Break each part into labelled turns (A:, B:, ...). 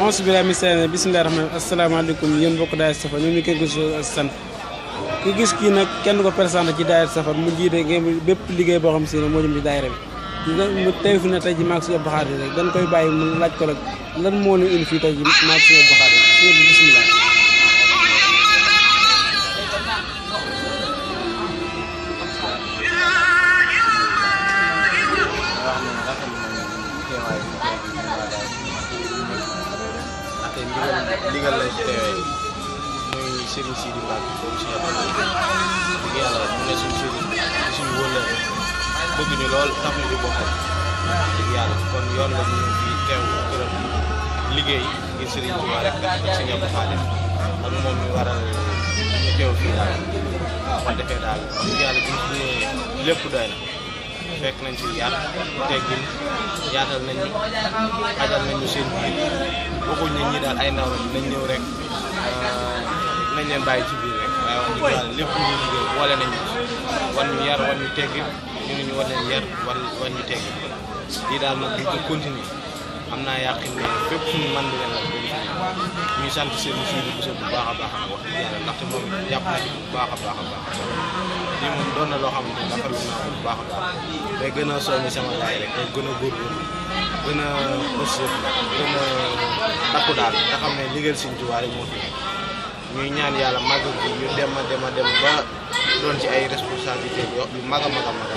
A: auzu billaahi mina shaytaani bismillaahi rahmaani asalaamaaleykum yéen mbokk daayira Safar ñoom ñu koy gis sant ku gis kii nag kenn ko présenté ci daayira Safar mu jiite ngeen bépp liggéey boo xam si ne moo jëm ci daayira bi mu tey fi ne tey ji maag si Abdou Khadir rek dañ koy bàyyi mu laaj ko rek lan moo leen indi fii tey ji maag si Abdou Khadir si bismillah.
B: ndigal lañ teewee muy Serigne Sidi Mbacke boobu si yàlla dëgg yàlla mu ne suñu Serigne suñu wëllëre bëgg ñu lool tax ñu di bokkal dëgg yàlla kon yoon la ñu fi teew këram liggéey ngir Serigne Touba rek ak Serigne Abdou Khadir ak moom mi waral ñu teew fii daal ko defee daal dëgg yàlla bi ñu lépp doy na fekk nañ ci yar teggin yaatal nañ ñu xajal nañ ñu seen biir waxuñ ne ñi daal ay ndaw lañ nañ ñëw rek nañ leen bàyyi ci biir rek waaye wax dëgg yàlla lépp lu ñu liggéey boole nañ wan ñu yar wan ñu teggin ñu ngi ñu war leen yar wan ñu teggin lii daal nag duñ ko continuer am naa yàqin ne fépp fu ñu mën di leen la continuer ñuy sant seen suivi bu bu baax a baax wax dëgg yàlla ndaxte moom jàpp na ci bu baax a baax a baax lii moom doon na loo xamante ne rafetlu naa ko bu baax a baax day gën a soññi sama laay rek day gën a góorgóorlu gën a ëssëf gën a takku daal nga xam ne liggéeyal Sëriñ Tuubaa rek moo fi ñuy ñaan yàlla màggal bi ñu dem a dem ba doon ci ay responsabilité yu mag a mag a mag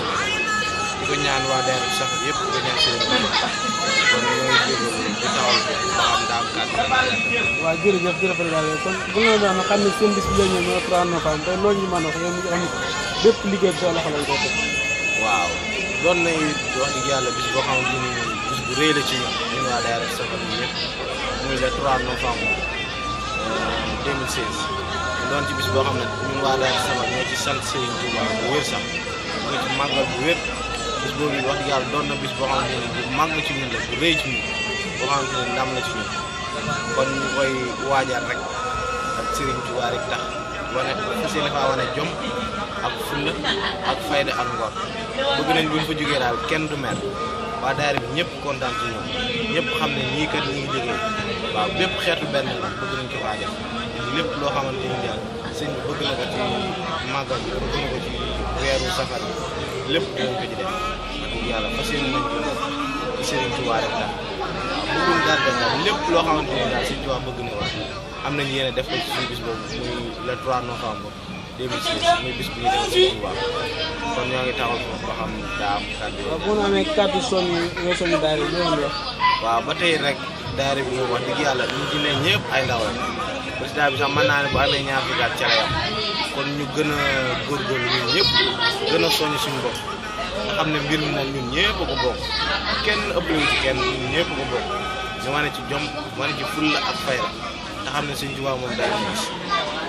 B: di ko ñaan waa daayira Safar yëpp di ko ñaan seen kon ñooy jégalu di taxawal ba xam daa am kàddu.
A: waaw jërëjëf jërëjëf kon bu ñu doon xam ne seen bis bi la ñu ñëw 3 novembre te loolu ñu mën a wax yow xam bépp liggéey bi soo loxo lañ ko def.
B: waaw doon na wax dëgg yàlla bis boo xamante ni bis bu rëy la ci ñun waa daayira Safar bi ñëpp muy le 3 novembre 2016 doon ci bis boo xam ne ñun waa daayira Safar ñoo ci sant Serigne Touba bu wér sax ñoo ci màggal bu wér bis boobu wax dëgg yàlla doon na bis boo xamante ne bu màgg ci ñun la bu rëy ci ñun boo xamante ne ndam la ci ñun kon ñu koy waajal rek ak Serigne Touba rek tax wane fas yéene faa wane jom ak fulla ak fayda ak ngor bëgg nañ buñ fa jógee daal kenn du mer waa daayira bi ñëpp kontaan ci ñoom ñëpp xam ne ñii kat ñi ngi liggéey waaw bépp xeetu benn la bëgg nañ ko faa def lépp loo xamante ni daal sëñ bi bëgg na ko ci màggal bi bëgg na ko ci weeru safar bi lépp dinañ ko ci def dëgg yàlla fas yéene nañ ko ci Serigne Touba rek daal waaw bëgguñ gardé daal lépp loo xamante ni daal Serigne Touba bëgg na ko am nañ yéene def ko ci suñu bis boobu muy le 3 novembre 2016 muy bis bu ñu demee Serigne Touba kon ñoo ngi taxaw foofu ba xam daa am kàddu
A: waaw bu ñu amee kàddu yoo soññu daayira bi loolu wax.
B: waaw ba tey rek daayira bi moom wax dëgg yàlla ñu ci ne ñëpp ay ndaw la président bi sax mën naa ne bu amee ñaar fukki at ca la yam kon ñu gën a góorgóorlu ñun ñëpp gën a soññ suñu bopp nga xam ne mbir mi moom ñun ñëpp a ko bokk kenn ëppale ci kenn ñun ñëpp a ko bokk ñu wane ci jom wane ci fulla ak fayda nga xam ne Sëriñ Tuubaa moom daal di gis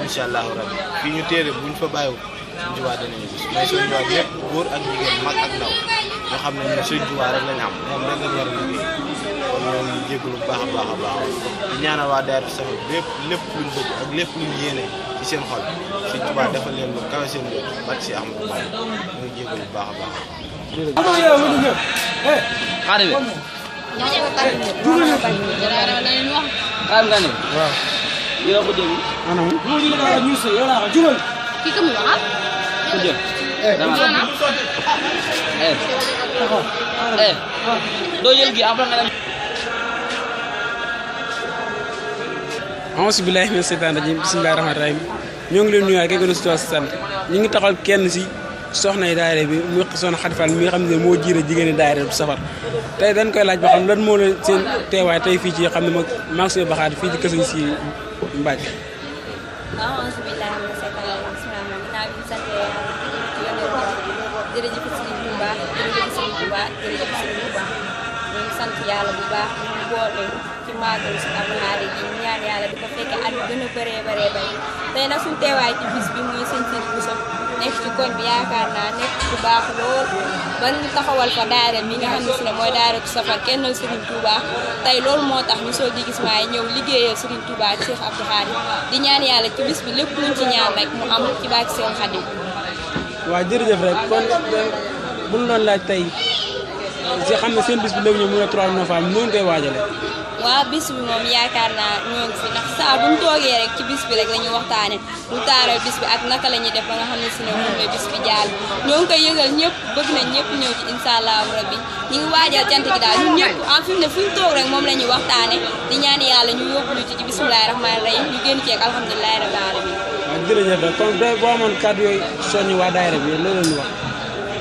B: incha allahu rabbi fii ñu téere buñ fa bàyyiwul Sëriñ Tuubaa danañu gis mais Sëriñ Tuubaa ñëpp góor ak jigéen mag ak ndaw ñoo xam ne ñun Sëriñ Tuubaa rek lañ am moom rek lañ war a liggéey kon ñoo ngi jégalu bu baax a baax a baax di ñaanal waa daayira Safar lépp luñ bëgg ak lépp luñ yéene ci seen xol Sëriñ Tuubaa defal leen lu kawe seen bopp barke si Ahmadou Bamba ñoo ngi jégalu bu baax a baax.
A: waaw.
C: Yo ko déglu.
A: maanaam.
D: Kii ka mu wax
C: Ko jël. Dama doo jël gi après nga dem.
A: auzu billaahi mina seytaani rajiim bismillaahi rahmaani rahiim ñoo ngi leen nuyuwaat kay gën a si sant ñu ngi taxal kenn si soxna yi daayira bi muy soxna Xadi Fall mi nga xam ne moo jiite jigéeni daayira bu Safar tey dañ koy laaj ba xam lan moo leen seen teewaay tey fii ci xam ne maag suñu baxaat fii ci kër Sëriñ Sidi Mbacke.
D: auzu billaahi mina seytaani rajiim naa bi sant jërëjëf Sëriñ Touba jërëjëf Sëriñ Touba jërëjëf Sëriñ Touba ñu ngi sant yàlla bu baax ñu boole ci màggalu si Abdou Khadir ji ñaan yàlla di ko fekke at yu gën a bëree bëri tey nag suñu teewaay ci bis bi muy sëñ Sidi Bousso nekk ci koñ bi yaakaar naa nekk bu baax lool ba ñu taxawal fa daayira bi nga xam ne si ne mooy daayira bu Safar kennal Serigne Touba tey loolu moo tax ñu soog di gis waaye ñëw liggéeyal Serigne Touba ci Cheikh Abdou Khadir di ñaan yàlla ci bis bi lépp luñ ci ñaan rek mu am ci bàkki Cheikh Khadim.
A: waaw jërëjëf rek kon bu ñu doon laaj tey si xam ne seen bis bi léegi ñoom mu ne 3 novembre noonu koy waajalee.
D: waaw bis bi moom yaakaar naa ñoo ngi fi ndax saa bu ñu toogee rek ci bis bi rek la ñuy waxtaane lu taaral bis bi ak naka la ñuy def ba nga xam ne si ne moom la bis bi jàll ñoo ngi koy yëgal ñëpp bëgg nañ ñëpp ñëw ci incha allahu rabbi ñu ngi waajal cant gi daal ñun ñëpp en fi mu ne fu ñu toog rek moom la ñuy waxtaane di ñaan yàlla ñu yóbbu ñu ci bismillahi rahmaani rahim ñu génn ceeg alhamdulilahi rabbil alamin.
A: waaw jërëjëf kon boo amoon kàddu yooyu soññi waa daayira bi loolu leen wax.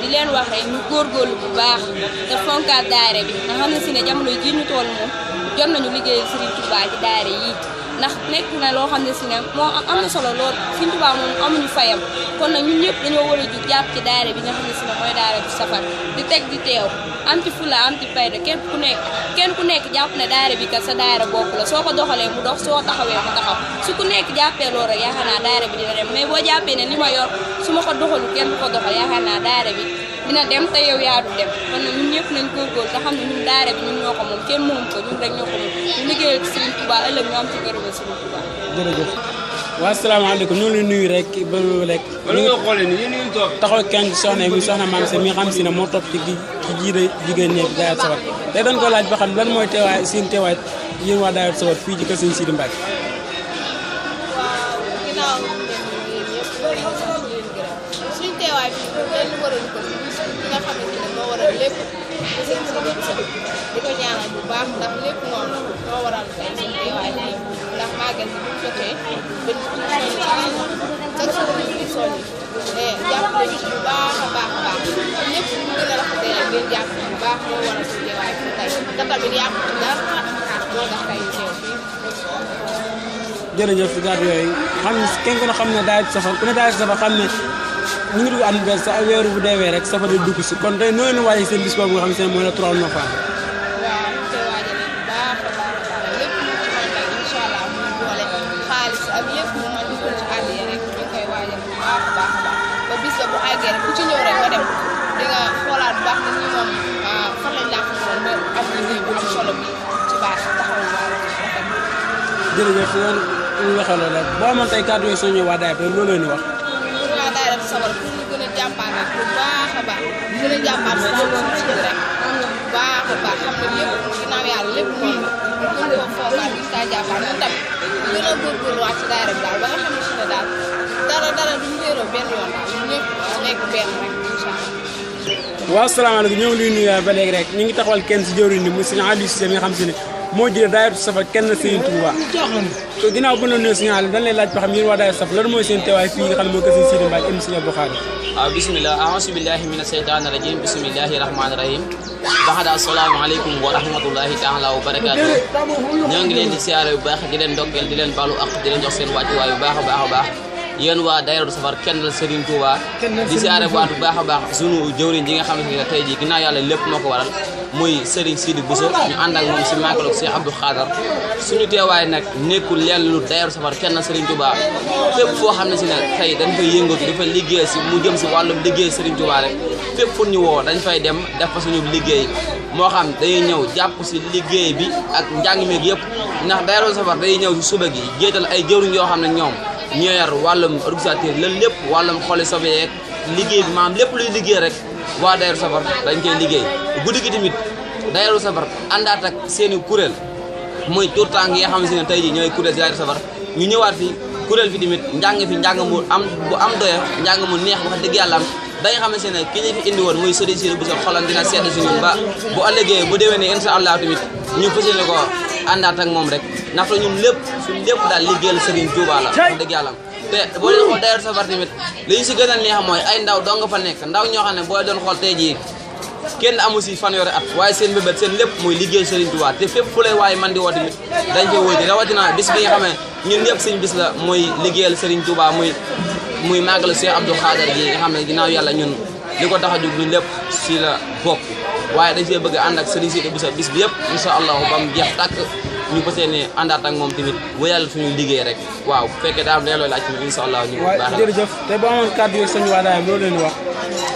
D: di leen wax rek ñu góorgóorlu bu baax te fonkaat daayira bi nga xam ne si ne jamono ji ñu toll moom jot nañu liggéey Serigne Touba ci daayira yi ndax nekk na loo xam ne si ne moo am na solo lool Serigne Touba moom amuñu fayam kon nag ñun ñëpp dañoo war a jug jàpp ci daayira bi nga xam ne si ne mooy daayira bu safar di teg di teew am ci fulla am ci fayda kenn ku nekk jàpp ne daayira bi kat sa daayira bopp la soo ko doxalee mu dox soo taxawee mu taxaw su ku nekk jàppee loolu rek yaakaar naa daayira bi dina dem mais boo jàppee ne li ma yor su ma ko doxalu kenn du ko doxal yaakaar naa daayira bi dina dem te yow yaa du dem kon nag ñun ñëpp nañ góorgóorlu te xam ne ñun daayira bi ñun ñoo ko moom kenn moom ko ñun rek ñoo ko moom ñu liggéeyal ci Serigne Touba ëllëg ñu am ci gërëmal Serigne Touba.
A: jërëjëf. waaw asalaamaaleykum ñoo ngi nuyu rek ba rek.
C: wala nga xoolee ni yéen ngeen toog.
A: taxaw kenn soxna mi soxna maam se mi xam si ne moo topp ci jiite jigéen ñi daayira safar te dañ ko laaj ba xam lan mooy teewaay seen teewaay yéen waa daayira safar fii ci kër Serigne Sidi Mbacke.
E: suñu teewaay bi lenn waral ko li nga xamante ne moo waral lépp di seen di ko ñaanal bu baax ndax lépp noonu moo waral tey suñu teewaay bi ndax màggal bi bu ñu jotee chaque jour ñu soññi te jàppale ñu bu baax a baax a baax lépp lu mu gën a rafetee rek ngeen jàpp bu baax moo waral suñu teewaay bi tey te tamit yàqu dara moo tax tey teew fii.
A: jërëjëf si gàddu yooyu kenn ku ne xam ne daayira safar ku ne daayira safar xam ne ñu ngi dugg at bees sa weeru bu deewee rek safar di dugg si kon tey nooy na waaye seen bis boobu nga xam ne mooy la 3 novembre.
E: waaw ñu koy waajalee bu baax a baax a baax lépp lu ci mën rek incha allah muy boole xaalis ak lépp lu mën di ko ci àddiyee rek ñu koy waajal bu baax a baax a baax ba bis ba bu àggee rek ku ci ñëw rek nga dem di nga xoolaat bu baax nit ñi moom fan lañ làkk woon ba am liggéey bu am solo bi ci baax taxawal baax rafet.
A: jërëjëf yoon ñu waxee loolu rek boo amoon tey kàddu yooyu soo ñëwee waa daayira loolu leen di wax.
E: pour waa daayira safar pour ñu gën a jàmbaar rek bu baax a baax gën a jàmbaar si loolu si rek bu baax a baax xam ne lépp ginnaaw yàlla lépp moom la ñu gën koo foogaat gis kaa jàmbaar ñun tamit gën a góorgóorluwaat ci daayira bi daal ba nga xam ne si ne daal dara duñu réeroo benn yoon daal ñun ñëpp nekk benn rek incha allah.
A: waaw asalaamaaleykum ñoo ngi lay nuyu ba léegi rek ñu ngi taxawal kenn si jëwriñ ni mu sëñ Aliou Cissé mi nga xam si ne moo jëlee daayira safar kenn Serigne Touba ko ginnaaw bu ñu la nuyoo si ñaar dañ lay laaj ba xam yéen waa daayira safar lan mooy seen teewaay fii nga xam ne mooy kër Serigne Sidi Mbacke im Serigne Abdou Khadre.
C: waaw bisimilah aousu billahi mina seytaani rajim bisimilahi rahmaani rahim baxada asalaamaaleykum wa rahmatullahi taala wa barakaatu ñoo ngi leen di siyaare bu baax di leen ndokkeel di leen balu ak di leen jox seen wàccuwaay bu baax a baax a baax yéen waa daayira safar kennal Serigne Touba di siyaare bu baax a baax sunu jëwriñ ji nga xam ne tey jii ginnaaw yàlla lépp moo ko waral muy Serigne Sidi Bousso ñu ànd ak moom si màggalu Cheikh Abdou Khadre suñu teewaay nag nekkul leen lu daayira safar kennal Serigne Touba fépp foo xam ne si ne tey dañ fay yëngatu dafa liggéey si mu jëm si wàllum liggéey Serigne Touba rek fépp fu ñu woo dañ fay dem def fa suñu liggéey moo xam dañuy ñëw jàpp si liggéey bi ak njàng meeg yëpp ndax daayira safar day ñëw si suba gi jéetal ay jëwriñ yoo xam ne ñoom ñoo yor wàllum organisateur lan lépp wàllum xooli sobe yeeg liggéey bi maanaam lépp luy liggéey rek waa daayira safar dañ koy liggéey guddi gi tamit daayira safar àndaat ak seeni kuréel mooy tout temps yi nga xam ne tey jii ñooy kuréel si daayira safar ñu ñëwaat fi kuréel fi tamit njàng mu am doya njàng mu neex wax dëgg yàlla am da nga xam ne ki ñu fi indi woon muy Serigne Sidi Bousso xolam dina sedd si ñun ba bu ëllëgee bu déwénee incha allah tamit ñu fas yéene ko àndaat ak moom rek ndaxte ñun lépp suñu lépp daal liggéeyal Serigne Touba la wax dëgg yàlla te boo leen xool daayira safar tamit li ñu si gën a neex mooy ay ndaw doo nga fa nekk ndaw ñoo xam ne boo doon xool tey jii kenn amu si fanweeri at waaye seen bébét seen lépp muy liggéey Serigne Touba te fépp fu lay waaye man di woo tamit dañ koy wóote rawatina bis bi nga xam ne ñun ñëpp suñu bis la muy liggéeyal Serigne Touba muy màggalu Cheikh Abdou Khadre gi nga xam ne ginnaaw yàlla ñun li ko tax a jóg ñun lépp si la bokk waaye dañ see bëgg a ànd ak Serigne Sidi Bousso bis bi yëpp incha allahu ba mu jeex tàkk ñu ko seen àndaat ak moom tamit wéyal suñu liggéey rek waaw bu fekkee daal delloo laaj tamit incha allah ñu baax
A: jërëjëf te boo amoon kàddu yooyu sëñ waa daayira loolu leen wax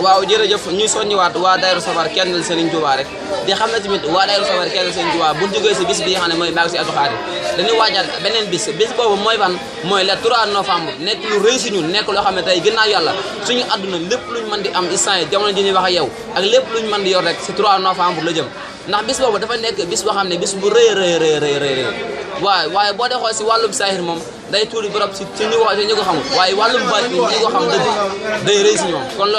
C: waaw jërëjëf ñu soññiwaat waa Daayira Safar kennal Serigne Touba rek di xam ne tamit waa Daayira Safar kennal Serigne Touba bu jógee si bis bi nga xam ne mooy Magal si Abdou Khadre dañuy waajaat beneen bis boobu mooy fan mooy le 3 novembre nekk lu rëy si ñun nekk loo xam ne tey ginnaaw yàlla suñu àdduna lépp luñ mën di am instant yi jamono ji ñuy wax ak yow ak lépp luñ mën di yor rek si 3 novembre la jëm ndax bis boobu dafa nekk bis boo xam ne bis bu rëy waaye boo dee xool si wàllum saahir moom day tuuri borom si ñu ko xamul waaye wàllum baat ñi ko xam dëgg day rëy si ñoom kon